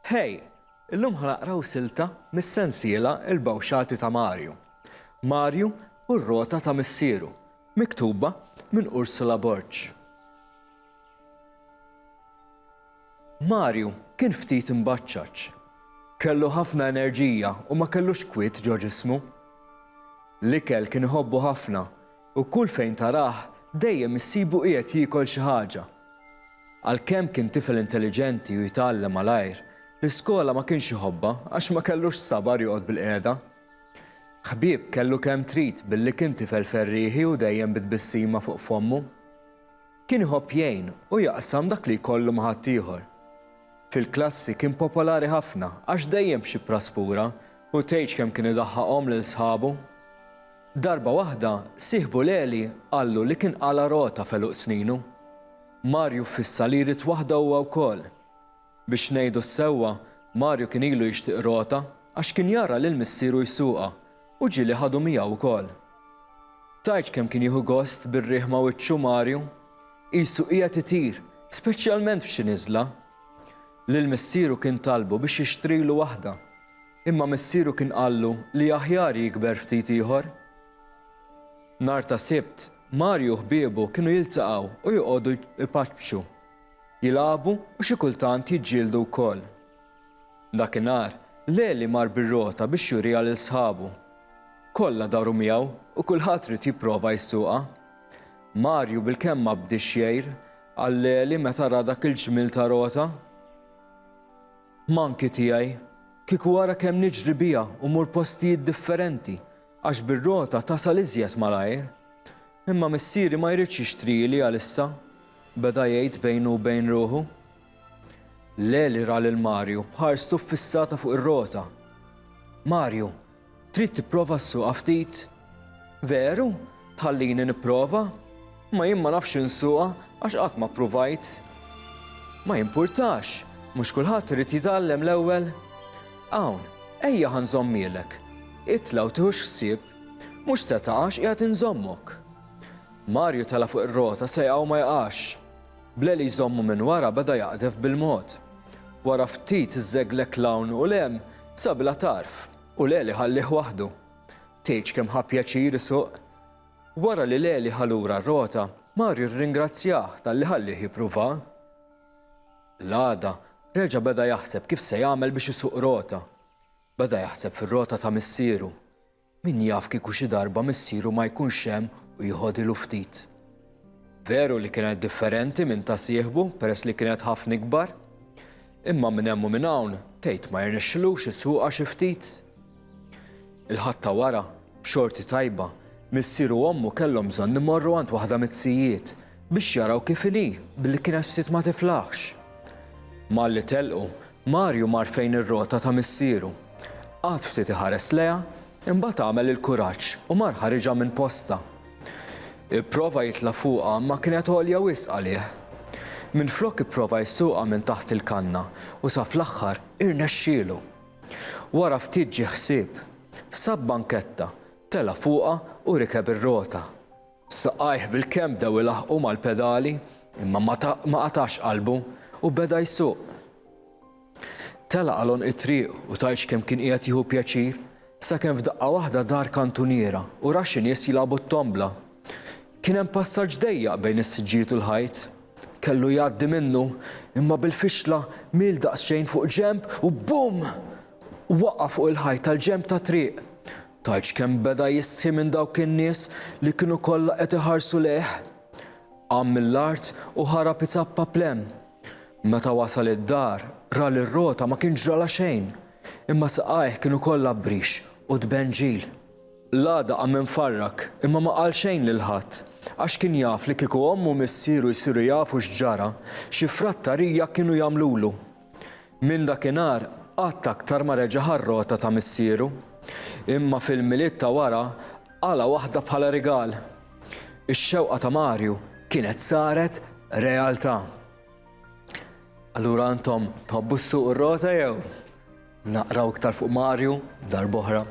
Hej, illum ħanaqraw silta mis-sensiela Il-Bawxati ta' Mario. Mario u r-rota ta' missieru, miktuba minn Ursula Borch. Mario kien ftit imbaċċaċ. Kellu ħafna enerġija u ma kellux kwiet ġo ġismu. L-ikel kien iħobbu ħafna u kull fejn taraħ dejjem issibu qiegħed jiekol xi ħaġa. Għalkemm kien tifel intelligenti u jitgħallem malajr, l-iskola ma kienx iħobba għax ma kellux sabar joqgħod bil-qiegħda. Ħbieb kellu kemm trid billi kien tifel ferrieħi u dejjem bitbissima fuq fommu. Kien iħobb jgħin u jaqsam dak li jkollu ma' ħaddieħor. Fil-klassi kien popolari ħafna għax dejjem b'xi praspura u tgħidx kemm kien idaħħaqhom lil sħabu. Darba waħda sieħbu Leli qallu li kien qala rota feluq sninu. Mario fissa li jrid waħda huwa wkoll. Biex ngħidu s-sewwa, Mario kien ilu jixtieq rota għax kien jara lil missieru jsuqha u ġieli ħadu miegħu wkoll. Tgħidx kemm kien jieħu gost bir-riħ ma' wiċċu Mario, qisu qiegħed itir, speċjalment f'xi niżla. Lil missieru kien talbu biex jixtrilu waħda, imma missieru kien qallu li aħjar jikber ftit ieħor. Nhar ta' Sibt, Mario u ħbiebu kienu jiltaqgħu u joqogħdu jpaċċu, jilagħbu u xi kultant jiġġieldu wkoll. Dakinhar Leli mar bir-rota biex juriha lil sħabu. Kollha daru miegħu u kulħadd rid jipprova jsuqha. Mario bilkemm ma bdiex jgħid għal Leli meta ra dak il-ġmil ta' rota. Manki tiegħi, kieku wara kemm niġri biha u mur postijiet differenti għax bir-rota tasal iżjed malajr. Imma missieri ma jridx jixtrili għalissa, beda jgħid bejnu u bejn ruħu. Leli ra lil Mario bħarstu fissata fuq ir-rota. Mario, trid tipprova ssuqha ftit? Veru? Tħallini nipprova? Ma jien ma nafx insuqha għax qatt ma pruvajt. Ma jimpurtax, mhux kulħadd irid jitgħallem l-ewwel. Hawn, ejja ħanżommielek. Itla u tieħux ħsieb, mhux se taqax qiegħed inżommok. Mario tela fuq ir-rota se jaqgħu ma jaqax. B'Leli jżommu minn wara beda jaqdef bil-mod. Wara ftit iżżegglek lawn u lem sabla tarf u Leli ħallih waħdu. Tgħidx kemm ħa pjaċir isuq. Wara li Leli ħalura r-rota, Mario rringrazzjah talli ħallih jippruva. L-għada reġa' beda jaħseb kif se jagħmel biex isuq rota. Beda jaħseb fir-rota ta' missieru. Min jaf kieku xi darba missieru ma jkunx hemm u jħodilu ftit. Veru li kienet differenti minn ta' sieħbu peress li kienet ħafna ikbar, imma minn hemm u minn hawn tgħid ma jirnexxilux isuqha xi ftit. Il-ħatta wara, b'xorti tajba, missieru u ommu kellhom bżonn imorru għand waħda mit-tssijiet biex jaraw kif inhi billi kienet ftit ma tiflaħx. Malli telqu, Mario mar fejn ir-rota ta' missieru. Għad ftit iħares leha, imbagħad għamel il-kuraġġ u mar ħariġha minn posta. Ipprova jitla' fuqha ma kienet għolja wisq għalih. Minflok ipprova jsuqha minn taħt il-kanna u sa fl-aħħar irnexxielu. Wara ftit ġie ħsieb, sab banketta, tela fuqha u rikeb ir-rota. Saqajh bilkemm bdew ilaħqu mal-pedali imma ma qatax qalbu u beda jsuq. Tela għalhom it-triq u tgħidx kemm kien qiegħed jieħu pjaċir sakemm f'daqqa waħda dar kantuniera u ra xi nies jilagħbu t-tombla. Kien hemm passaġġ dejjaq bejn is-siġġiet u l-ħajt. Kellu jgħaddi minnu imma bil-fixla miel daqsxejn fuq ġenb u bum! Waqqa fuq il-ħajt tal-ġenb ta' triq. Tgħidx kemm beda jistħi minn dawk in-nies li kienu kollha qed iħarsu lejh. Qam mill-art u ħarab itappa plem. Meta wasal id-dar, ra li r-rota ma kienx ġrala xejn, imma saqajh kienu kollha brix u tbenġil. L-għada qam infarrak imma ma qal xejn lil ħadd għax kien jaf li kieku ommu missieru jsiru jafu x'ġara xi frattarija kienu jagħmlulu. Minn dakinhar qatt aktar ma reġa' ħar-rota ta' missieru, imma fil-miliet ta' wara qala waħda bħala rigal. Ix-xewqa ta' Mario kienet saret realtà. Allura intom tħobbu ssuq ir-rota jew naqraw iktar fuq Mario darb'oħra?